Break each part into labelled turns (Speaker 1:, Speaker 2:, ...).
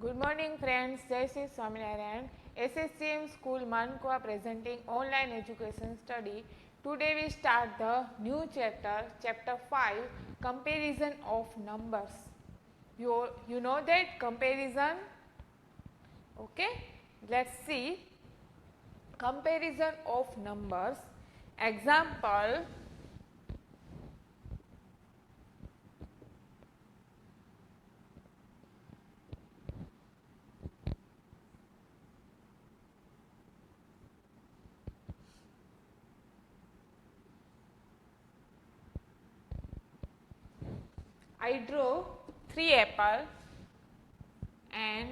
Speaker 1: Good morning friends, Jai Shri Swaminarayan. SSCM School Mankwa presenting online education study. Today we start the new chapter, chapter 5, comparison of numbers. You know that comparison? Okay, let's see. Comparison of numbers. Example. I draw 3 apples and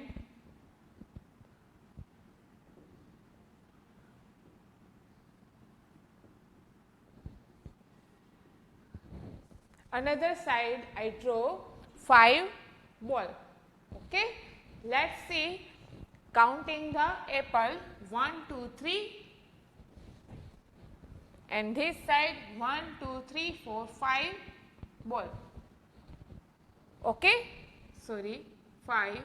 Speaker 1: another side I draw 5 balls. Okay, let's see counting the apple 1, 2, 3 and this side 1, 2, 3, 4, 5 balls. Okay, sorry 5.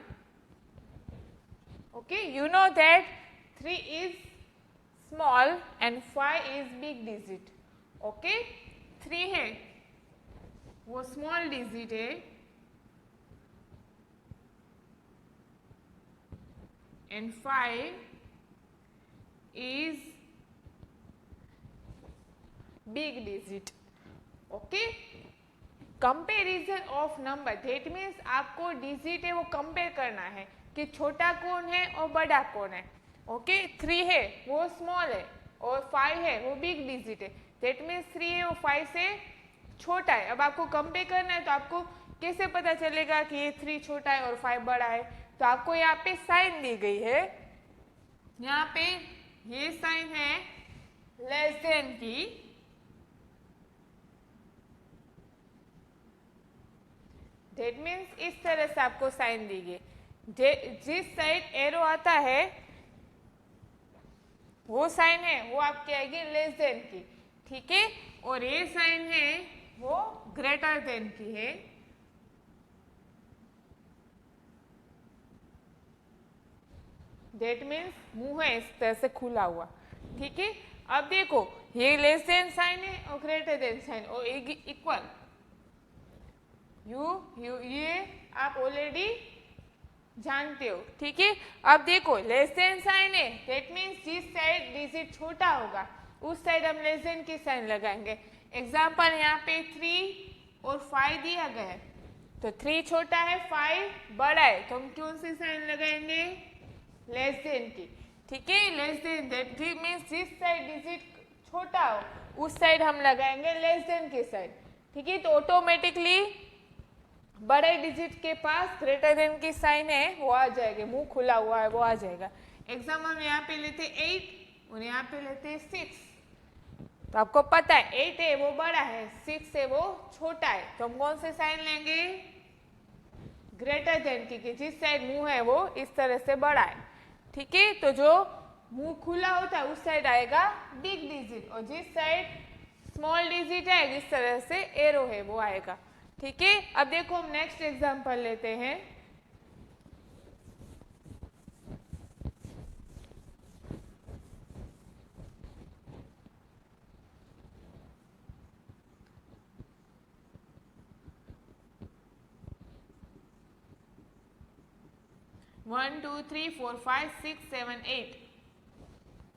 Speaker 1: Okay, you know that 3 is small and 5 is big digit. Okay, 3 है वो small digit है and 5 is big digit. Okay, comparison of number that means आपको digit है वो compare करना है कि छोटा कौन है और बड़ा कौन है. ओके, 3 है वो स्मॉल है और 5 है वो बिग डिजिट है. दैट मीन्स 3 है वो 5 से छोटा है. अब आपको कंपेयर करना है तो आपको कैसे पता चलेगा कि ये 3 छोटा है और 5 बड़ा है? तो आपको यहाँ पे साइन दी गई है. यहाँ पे ये साइन है लेस देन की. दैट मीन्स इस तरह से आपको साइन दी गई. जिस साइड एरो आता है वो साइन है वो आपकी आएगी लेस देन की. ठीक है, और ये साइन है वो ग्रेटर देन की है. दैट मीन्स मुंह है इस तरह से खुला हुआ. ठीक है, अब देखो ये लेस देन साइन है और ग्रेटर देन साइन और इक्वल. ये आप ऑलरेडी जानते हो. ठीक है, अब देखो लेस देन साइन है दैट मीन्स जिस साइड डिजिट छोटा होगा उस साइड हम लेस देन की साइन लगाएंगे. एग्जाम्पल यहाँ पे 3 और 5 दिया गया है तो 3 छोटा है 5 बड़ा है तो हम कौन सी साइन लगाएंगे? लेस देन की. ठीक है, लेस देन दैट मीन्स जिस साइड डिजिट छोटा हो उस साइड हम लगाएंगे लेस देन की साइड. ठीक है, तो ऑटोमेटिकली बड़े डिजिट के पास ग्रेटर देन की साइन है वो आ जाएगी. मुंह खुला हुआ है वो आ जाएगा. एग्जाम्पल में यहाँ पे लेते 8 और यहाँ पे लेते 6. तो आपको पता है 8 है वो बड़ा है 6 है वो छोटा है तो हम कौन से साइन लेंगे? ग्रेटर देन की, कि जिस साइड मुंह है वो इस तरह से बड़ा है. ठीक है, तो जो मुंह खुला होता है उस साइड आएगा बिग डिजिट और जिस साइड स्मॉल डिजिट है जिस तरह से एरो है वो आएगा. ठीक है, अब देखो हम नेक्स्ट एग्जांपल लेते हैं. वन 2 3 4 5 6 7 8.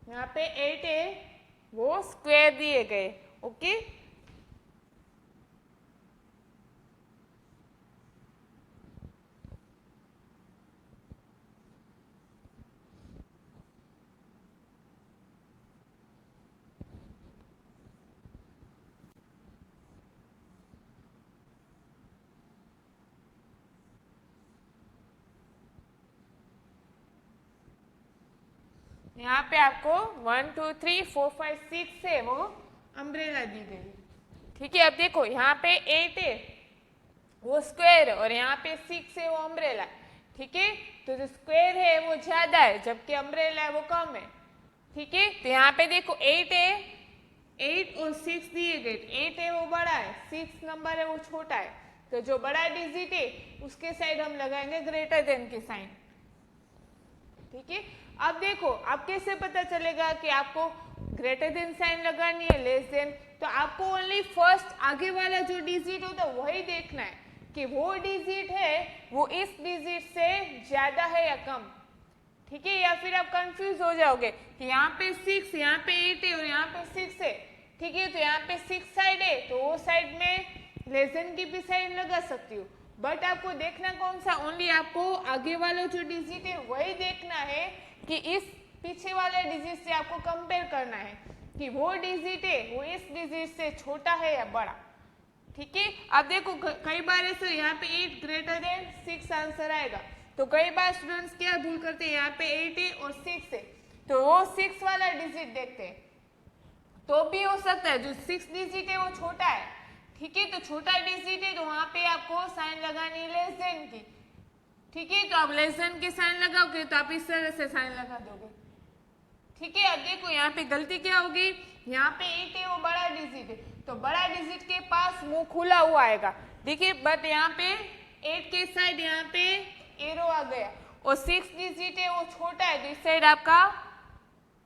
Speaker 1: यहाँ पे 8 है वो स्क्वायर दिए गए. ओके, यहाँ पे आपको 1 2 3 4 5 6 है वो अम्ब्रेला दी गई. ठीक है, अब देखो यहाँ पे 8 है वो स्क्वायर है और यहाँ पे 6 है वो अम्ब्रेला. ठीक है, तो जो स्क्वायर है वो ज्यादा है जबकि अम्ब्रेला है वो कम है. ठीक है, तो यहाँ पे देखो 8 है 8 और 6 दिए गए. 8 है वो बड़ा है 6 नंबर है वो छोटा है. तो जो बड़ा डिजिट है उसके साइड हम लगाएंगे ग्रेटर देन की साइन. ठीक है। अब देखो अब कैसे पता चलेगा कि आपको ग्रेटर देन साइन लगानी है लेस देन, तो आपको ओनली फर्स्ट आगे वाला जो डिजिट होता है वही देखना है कि वो डिजिट है वो इस डिजिट से ज्यादा है या कम, ठीक है। या फिर आप कंफ्यूज हो जाओगे कि यहाँ पे 6, यहाँ पे 8 है और यहाँ पे 6 है, ठीक है। तो यहाँ पे 6 साइड है तो वो साइड में लेस देन की भी साइन लगा सकती हूँ, बट आपको देखना कौन सा, ओनली आपको आगे वाला जो डिजिट है वही देखना है कि इस पीछे वाले डिजिट से आपको कंपेयर करना है कि वो डिजिट है वो इस डिजिट से छोटा है या बड़ा, ठीक है। अब देखो कई बार ऐसे यहाँ पे 8 ग्रेटर देन 6 आंसर आएगा, तो कई बार स्टूडेंट्स क्या भूल करते हैं, यहाँ पे 8 है और 6 है तो वो 6 वाला डिजिट देखते हैं, तो भी हो सकता है जो 6 डिजिट है वो छोटा है, ठीक है। तो छोटा डिजिट है तो वहां पे आपको साइन लगानी लेस देन की, ठीक है। तो आप लेस देन के साइन लगाओगे तो आप इस तरह से साइन लगा दोगे, ठीक है। अब देखो यहाँ पे गलती क्या होगी, यहाँ पे 8 है वो बड़ा डिजिट है तो बड़ा डिजिट के पास मुंह खुला हुआ आएगा, देखिए, बट यहाँ पे 8 के साइड यहाँ पे एरो आ गया और 6 डिजिट है वो छोटा है तो इस साइड आपका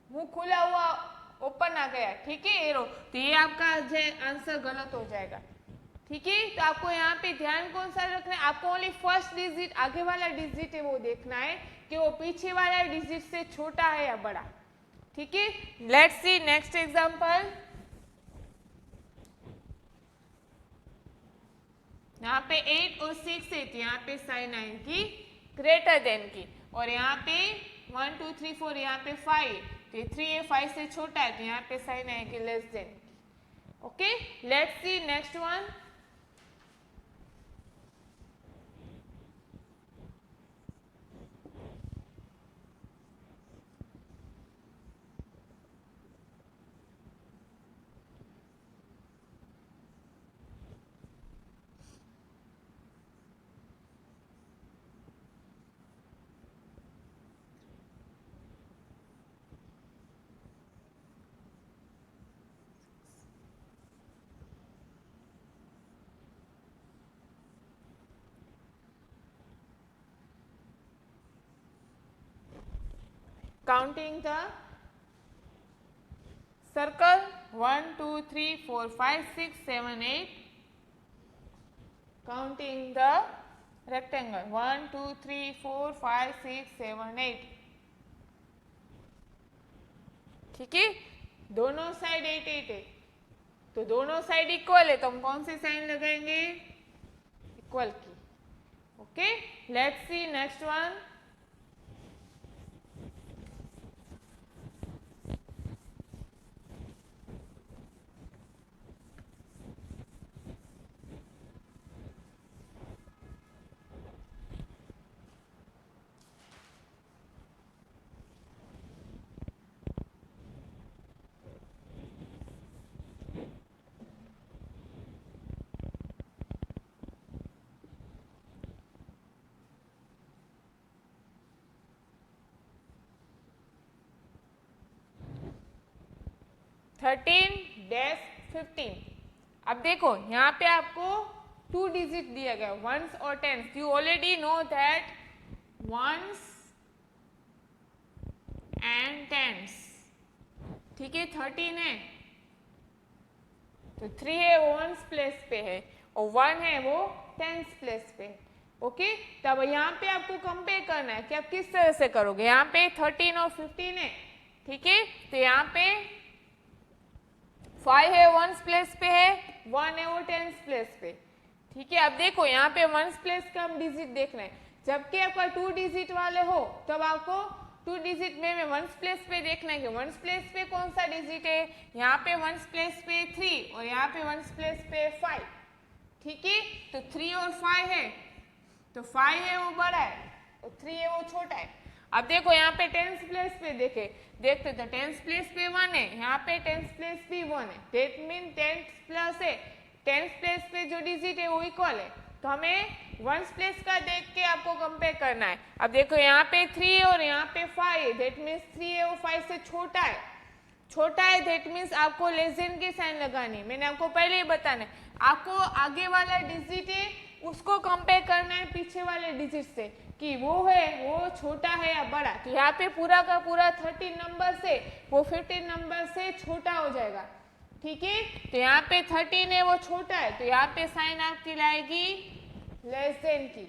Speaker 1: मुंह खुला हुआ ओपन आ गया, ठीक है, एरो, तो ये आपका आंसर गलत हो जाएगा, ठीक है। तो आपको यहाँ पे ध्यान कौन सा रखना है, आपको ओनली फर्स्ट डिजिट आगे वाला डिजिट है वो देखना है कि वो पीछे वाला डिजिट से छोटा है या बड़ा, ठीक है। Let's see next example. यहाँ पे 8 और 6 है तो यहाँ पे साइन आएगी ग्रेटर देन की, और यहाँ पे 1 2 3 4 यहाँ पे 5 तो 3 है 5 से छोटा है तो यहाँ पे साइन आएगी less than, okay. Let's see next one. Counting the circle 1 2 3 4 5 6 7 8. Counting the rectangle 1 2 3 4 5 6 7 8. ठीक है, दोनों साइड 8 8 है तो दोनों साइड इक्वल है तो हम कौन से साइन लगाएंगे, इक्वल की, okay. Let's see next one. Thirteen dash 15। अब देखो यहाँ पे आपको 2 डिजिट दिया गया, वंस और tens. You already know that once and tens, ठीक है। 13 है तो 3 है वो वंस प्लेस पे है और 1 है वो टेंस प्लेस पे है, ओके। तब यहाँ पे आपको कंपेयर करना है कि आप किस तरह से करोगे। यहाँ पे 13 और 15 है, ठीक है, तो यहाँ पे 5 है वंस प्लेस पे है, 1 है वो टेंस प्लेस पे, ठीक है। अब देखो यहाँ पे वंस प्लेस का हम डिजिट देखना है, जबकि आपका 2 डिजिट वाले हो तब आपको 2 डिजिट में वंस प्लेस पे देखना है कि वंस प्लेस पे कौन सा डिजिट है। यहाँ पे वंस प्लेस पे 3 और यहाँ पे वंस प्लेस पे 5, ठीक है। तो 3 और 5 है तो 5 है वो बड़ा है और 3 है वो छोटा है। अब देखो यहाँ पे टेंस प्लेस पे देखते तो टेंस प्लेस पे 1 है, यहाँ पे टेंस प्लेस भी 1 है, डेट मीन टेंस प्लस है, टेंस प्लेस पे जो डिजिट है वो इक्वल है, तो हमें वंस प्लेस का देख के आपको कंपेयर करना है। अब देखो यहाँ पे 3 और यहाँ पे 5 है, डेट मीन्स 3 है वो 5 से छोटा है, डेट मीन्स आपको लेस देन के साइन लगानी है। मैंने आपको पहले ही बताना है, आपको आगे वाला डिजिट है उसको कंपेयर करना है पीछे वाले डिजिट से कि वो है वो छोटा है या बड़ा। तो यहाँ पे पूरा का पूरा 13 नंबर से वो 15 नंबर से छोटा हो जाएगा। ठीक है, तो यहाँ पे 13 है वो छोटा है, तो यहाँ पे साइन आपकी लाएगी लेस देन की।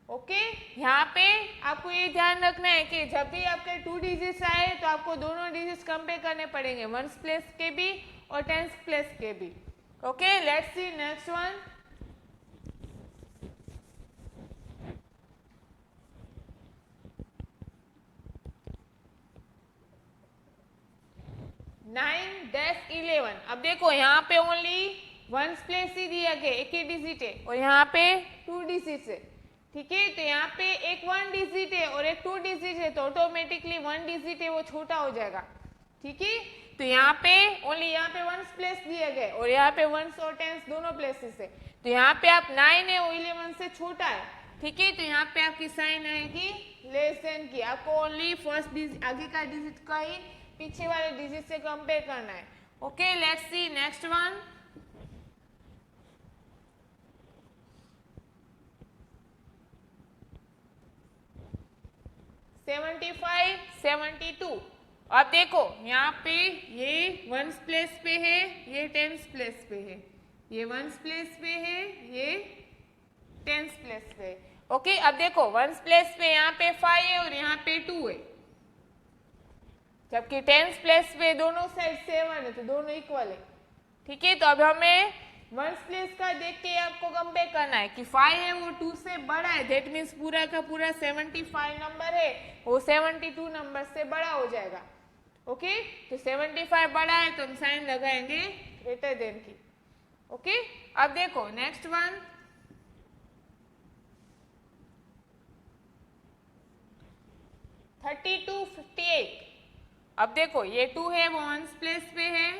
Speaker 1: ओके, यहाँ पे आपको ये ध्यान रखना है कि जब भी आपके 2 डिजिट्स आए तो आपको दोनों डिजिट्स कंपेयर करने पड़ेंगे, 1s प्लेस के भी और 10s प्लेस के भी। Okay, let's see next one. Nine dash 11। अब देखो यहाँ पे ओनली 1s प्लेस ही दिया गया, एक ही डिजिट है, और यहाँ पे 2 डिजिट्स है। ठीक है, तो यहाँ पे एक 1 डिजिट है और एक 2 डिजिट है, तो ऑटोमेटिकली 1 डिजिट है वो छोटा हो जाएगा। ठीक है, तो यहाँ पे ओनली यहाँ पे 1s प्लेस दिया गया और यहाँ पे 1s और 10s दोनों प्लेसेस है, तो यहाँ पे आप 9 है वो 11 से छोटा है। ठीक है, तो यहाँ पे आपकी साइन आएगी लेस देन की। आपको ओनली फर्स्ट डिजिट आगे का डिजिट का ही पीछे वाले डिजिट से कंपेयर करना है। Okay, let's see next one. $75, $72। अब देखो यहाँ पे ये 1s प्लेस पे है, ये 10s प्लेस पे है, ये 1s प्लेस पे है, ये 10s प्लेस पे है। ओके, अब देखो 1s प्लेस पे यहाँ पे 5 है और यहाँ पे 2 है, जबकि 10s प्लेस पे दोनों साइड 7 है, तो दोनों इक्वल है। ठीक है, तो अब हमें 1s प्लेस का देख के आपको कंपेयर करना है कि 5 है वो 2 से बड़ा है, दैट मीन्स पूरा का पूरा 75 नंबर है वो 72 नंबर से बड़ा हो जाएगा। ओके, तो 75 बड़ा है तो हम साइन लगाएंगे ग्रेटर देन की। ओके, अब देखो नेक्स्ट वन। $32.58। अब देखो ये 2 है वो 1s प्लेस पे है,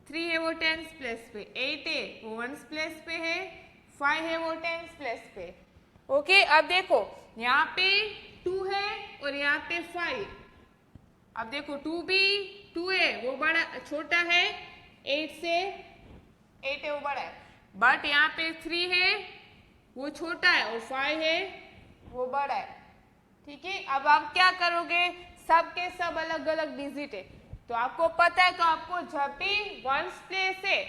Speaker 1: 3 है वो 10s प्लेस पे, 8 है वो 1s प्लेस पे है, 5 है वो 10s प्लेस पे। ओके, अब देखो यहाँ पे 2 है और यहाँ पे 5। अब देखो 2 भी 2 है वो बड़ा छोटा है, 8 से 8 है वो बड़ा है, बट यहाँ पे 3 है वो छोटा है और 5 है वो बड़ा है। ठीक है, अब आप क्या करोगे, सब के सब अलग अलग डिजिट है, तो आपको पता है, तो आपको जब भी 1s प्लेस है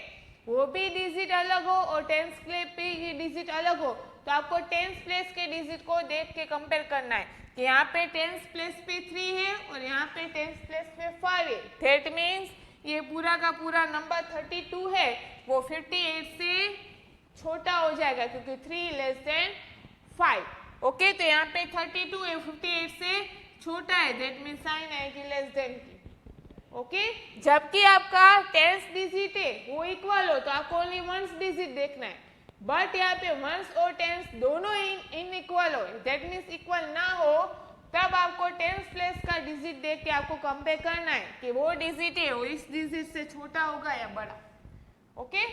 Speaker 1: वो भी डिजिट अलग हो और 10s प्लेस भी डिजिट अलग हो, तो आपको 10s प्लेस के डिजिट को देख के कंपेयर करना है कि यहाँ पे 10s प्लेस पे 3 है और यहाँ पे 10s प्लेस पे 5 है। दैट मीन्स ये पूरा का पूरा नंबर 32 है वो 58 से छोटा हो जाएगा क्योंकि 3 लेस देन 5। ओके, तो यहाँ पे 32 है 58 से छोटा है, दैट मीन्स साइन आएगी लेस देन की। ओके, जबकि आपका 10s डिजिट है वो इक्वल हो तो आपको ओनली 1s डिजिट देखना है, बट यहाँ पे 1s और 10s दोनों इनइक्वल हो, दैट मीन्स इक्वल ना हो, तब आपको 10s प्लेस का डिजिट देख के आपको कंपेयर करना है कि वो डिजिट है वो इस डिजिट से छोटा होगा या बड़ा। Okay,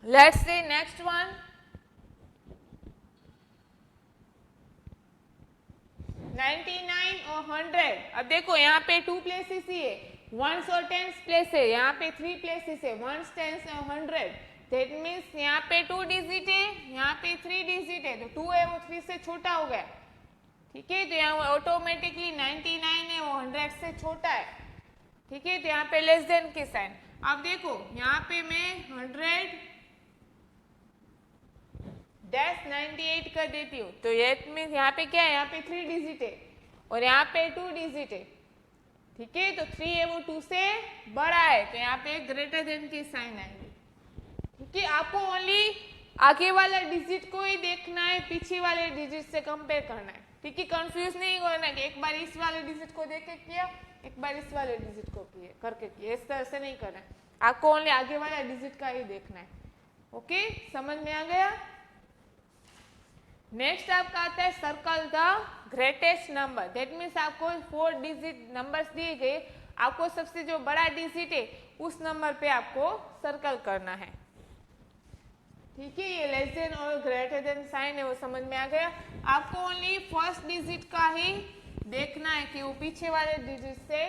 Speaker 1: let's see next one. 99 और 100। अब देखो यहाँ पे 2 प्लेसेस ही है, 1s और 10s प्लेस है, यहाँ पे 3 प्लेसेस है, 1s 10s और 100। दैट मीन्स यहाँ पे 2 डिजिट है, यहाँ पे 3 डिजिट है, तो 2 है वो 3 से छोटा हो गया। ठीक है, तो यहाँ ऑटोमेटिकली 99 है वो 100 से छोटा है। ठीक है, तो यहाँ पे लेस देन की साइन। अब देखो यहाँ पे मैं 100-98 कर देती हूँ, तो ये मीन्स यहाँ पे क्या है, यहाँ पे 3 डिजिट है और यहाँ पे 2 डिजिट है। ठीक है, तो 3 है वो 2 से बड़ा है, तो यहाँ पे ग्रेटर देन की साइन आएगी। ठीक है, आपको ओनली आगे वाला डिजिट को ही देखना है, पीछे वाले डिजिट से कंपेयर करना है। ठीक है, कंफ्यूज नहीं होना कि एक बार इस वाले डिजिट को देख के किया, एक बार इस वाले डिजिट को किए करके किया, इस तरह से नहीं करना है, आपको ओनली आगे वाला डिजिट का ही देखना है। ओके, समझ में आ गया। नेक्स्ट आपका आता है circle the greatest number. That means आपको 4 डिजिट नंबर्स दिए गए, आपको सबसे जो बड़ा डिजिट है उस नंबर पे आपको सर्कल करना है। ठीक है, ये लेस देन और ग्रेटर देन साइन है वो समझ में आ गया। आपको ओनली फर्स्ट डिजिट का ही देखना है कि वो पीछे वाले डिजिट से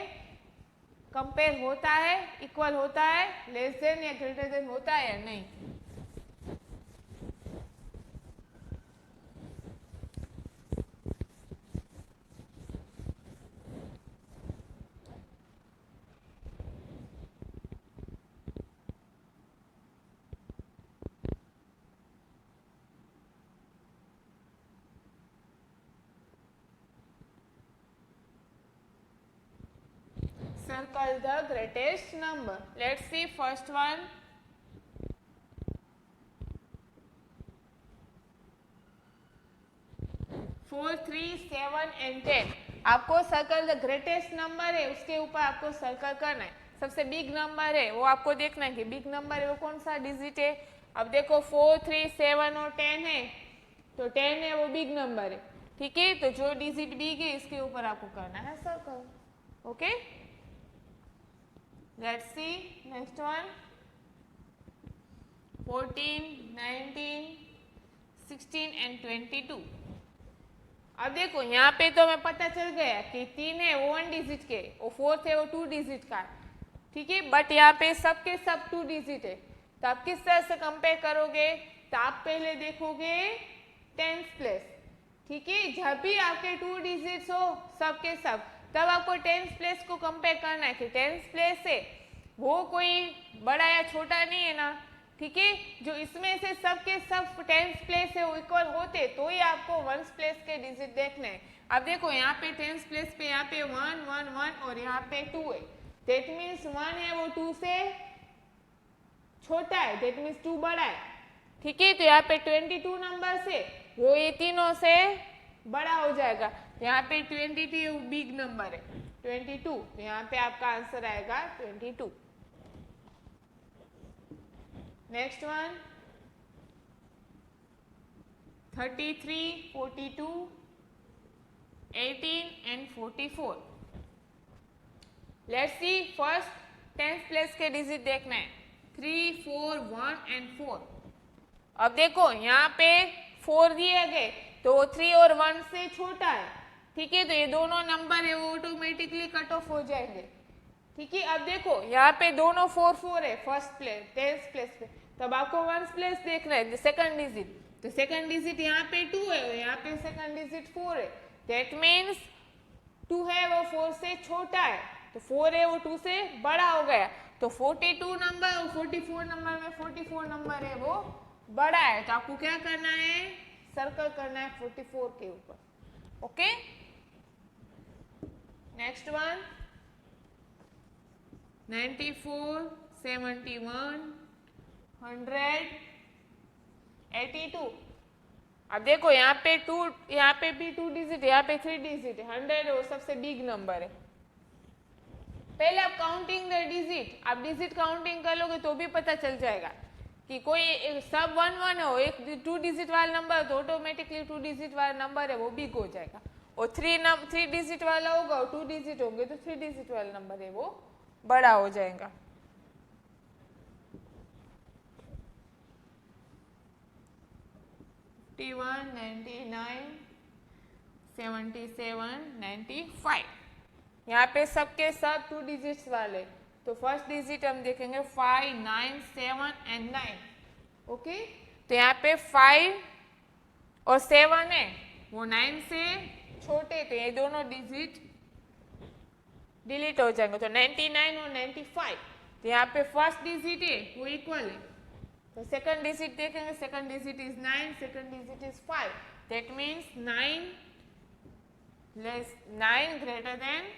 Speaker 1: कंपेयर होता है, इक्वल होता है, लेस देन या ग्रेटर देन होता है या नहीं। circle the greatest number. Let's see first one. 4, 3, 7 and 10. आपको सर्कल द ग्रेटेस्ट नंबर है उसके ऊपर आपको सर्कल करना है. सबसे बिग नंबर है वो आपको देखना है कि बिग नंबर है वो कौन सा डिजिट है. अब देखो 4, 3, 7 और 10 है तो 10 है वो बिग नंबर है. ठीक है, तो जो डिजिट बिग है इसके ऊपर आपको करना है circle. Okay, let's see next one. 14, 19, 16 and 22. अब देखो यहाँ पे तो हमें पता चल गया कि 3 है वो 1 डिजिट के, और 4 है वो 2 डिजिट का. ठीक है, बट यहाँ पे सब के सब 2 डिजिट है. तो आप किस तरह से कंपेयर करोगे? तो आप पहले देखोगे टेंस प्लेस. ठीक है, जब भी आपके 2 डिजिट्स हो सब के सब, तब आपको टेंस प्लेस को कंपेयर करना है कि टेंस प्लेस है वो कोई बड़ा या छोटा नहीं है ना. ठीक है, जो इसमें से सब के सब टेंस प्लेस है वो इक्वल होते तो ही आपको वंस प्लेस के डिजिट देखने हैं. अब देखो यहाँ पे टेंस प्लेस पे यहाँ पे 1, 1, 1 और यहाँ पे 2 है. दैट मीन्स 1 है वो 2 से छोटा है, दैट मीन्स 2 बड़ा है. ठीक है, तो यहाँ पे 22 नंबर से वो ये तीनों से बड़ा हो जाएगा. यहाँ पे 22 बिग नंबर है 22, तो यहाँ पे आपका आंसर आएगा 22. Next one 33, 42, 18 and 44. Let's see first tens place के डिजिट देखना है. 3, 4, 1 and 4. अब देखो यहाँ पे 4 दिए गए तो 3 और 1 से छोटा है. ठीक है, तो ये दोनों नंबर है वो ऑटोमेटिकली कट ऑफ हो जाएंगे. ठीक है, अब देखो यहाँ पे दोनों 4, 4 है फर्स्ट प्लेस टेंस प्लेस पे, तब आपको वंस प्लेस देखना है सेकंड डिजिट. तो सेकंड डिजिट यहाँ पे 2 है और यहाँ पे सेकंड डिजिट 4 है. दैट मीन्स 2 है वो 4 से छोटा है, तो 4 है वो 2 से बड़ा हो गया. तो 42 नंबर और 44 नंबर में 44 नंबर है वो बड़ा है. तो आपको क्या करना है? सर्कल करना है 44 के ऊपर. Okay, next one 94, 71, 100, 82. अब देखो यहाँ पे 2, यहाँ पे भी 2 डिजिट है, यहाँ पे 3 डिजिट है. 100 वो सबसे बिग नंबर है. पहले आप काउंटिंग द डिजिट, आप डिजिट काउंटिंग कर लोगे तो भी पता चल जाएगा कि कोई सब 1, 1 हो, एक 2 डिजिट वाला नंबर तो ऑटोमेटिकली 2 डिजिट वाला नंबर है वो बिग हो जाएगा. और 3 डिजिट वाला होगा और 2 डिजिट होंगे तो 3 डिजिट वाला नंबर है वो बड़ा हो जाएगा. 51, 99, 77, 95. यहाँ पे सबके सब 2 डिजिट्स वाले, तो फर्स्ट डिजिट हम देखेंगे 5, 9, 7 and 9. ओके, तो यहाँ पे 5 और 7 है वो 9 से छोटे, तो ये दोनों डिजिट डिलीट हो जाएंगे. तो 99 और 95, तो यहाँ पे फर्स्ट डिजिट है वो इक्वल है. तो सेकंड डिजिट देखेंगे, second digit is 9, second digit is 5. That means 9 greater than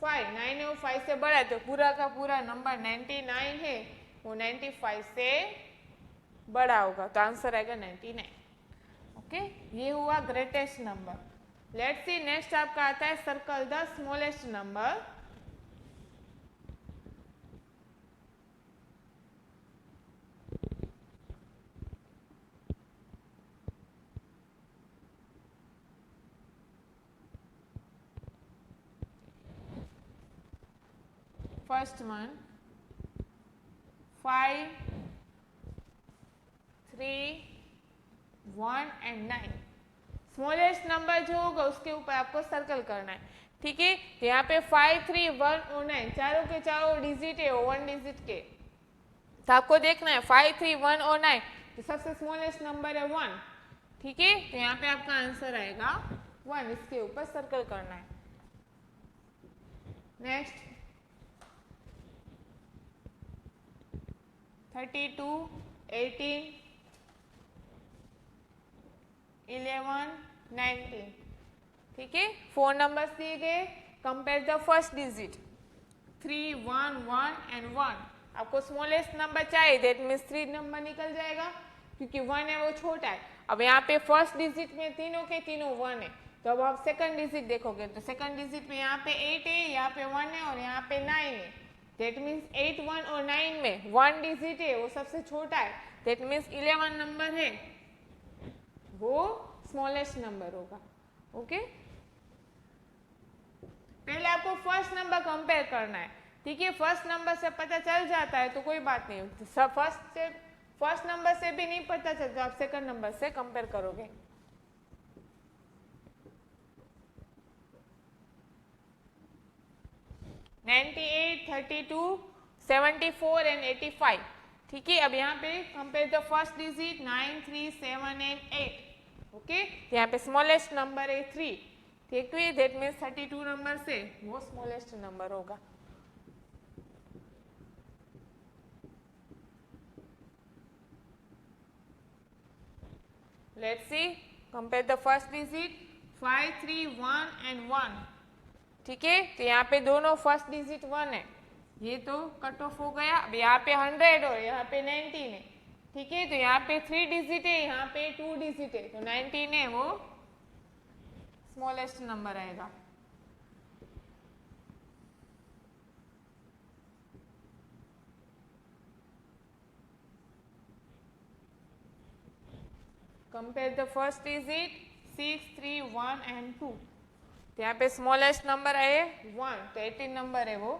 Speaker 1: 5. 9 है वो 5 से बड़ा है, तो पूरा का पूरा नंबर 99 है वो 95 से बड़ा होगा. तो आंसर आएगा 99. ओके, ये हुआ greatest number. Let's see next आपका आता है circle the smallest number. First one 5, 3, 1 and 9. Smallest number जो होगा उसके ऊपर आपको सर्कल करना है. ठीक है, तो यहाँ पे 5, 3, 1 और 9 चारों के चारों डिजिट है 1 डिजिट के. तो आपको देखना है 5, 3, 1 और 9, तो सबसे स्मॉलेस्ट नंबर है 1. ठीक है, तो यहाँ पे आपका आंसर आएगा 1. इसके ऊपर सर्कल करना है. नेक्स्ट 32, 18, 11, 19. ठीक है, 4 नंबर्स दिए गए. Compare the first digit. 3 1 1 and 1। आपको स्मॉलेस्ट नंबर चाहिए, दैट मीन्स 3 नंबर निकल जाएगा क्योंकि 1 है वो छोटा है। अब यहाँ पे फर्स्ट डिजिट में तीनों के तीनों 1 है, तो अब आप सेकंड डिजिट देखोगे तो सेकंड डिजिट में यहाँ पे 8 है, यहाँ पे 1 है और यहाँ पे 9 है। दैट मीन्स 8 1 और 9 में 1 डिजिट है वो सबसे छोटा है, दैट मीन्स 11 नंबर है वो स्मॉलेस्ट नंबर होगा। ओके, पहले आपको फर्स्ट नंबर कंपेयर करना है, ठीक है। फर्स्ट नंबर से पता चल जाता है तो कोई बात नहीं, फर्स्ट नंबर से भी नहीं पता चलता तो आप सेकंड नंबर से कंपेयर करोगे। $98, $32, $74 एंड 85, ठीक है। अब यहाँ पे compare the first digit 9 3 7 and 8। Okay, यहाँ पे स्मॉलेस्ट नंबर है 3, ठीक है। दैट मीन्स 32 नंबर से वो स्मॉलेस्ट नंबर होगा। Let's see, compare the first digit 5 3 1 and 1, ठीक है। तो यहाँ पे दोनों फर्स्ट डिजिट 1 है, ये तो कट ऑफ हो गया। अब यहाँ पे 100 और यहाँ पे 19 है, ठीक है। तो यहाँ पे 3 डिजिट है, यहाँ पे 2 डिजिट है, तो 19 है वो स्मॉलेस्ट नंबर आएगा। Compare the first digit 6 3 1 and 2, तो यहाँ पे स्मॉलेस्ट नंबर है 1, तो 18 नंबर है वो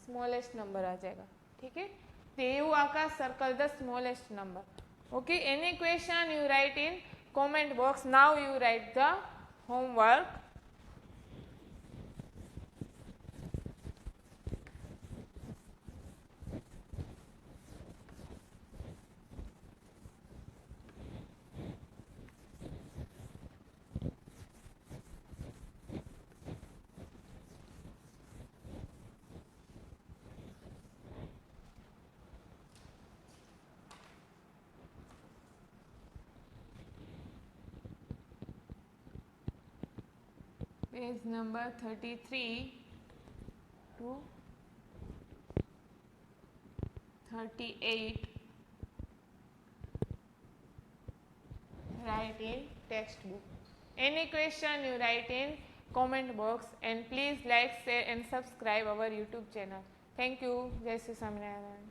Speaker 1: स्मॉलेस्ट नंबर आ जाएगा, ठीक है। तो you आका circle the smallest number. Okay, any question you right in comment box. Now you write the homework. Page number 33 to 38. Write in textbook. Any question you write in comment box, and please like, share and subscribe our YouTube channel. Thank you. Jai Shri Swaminarayan.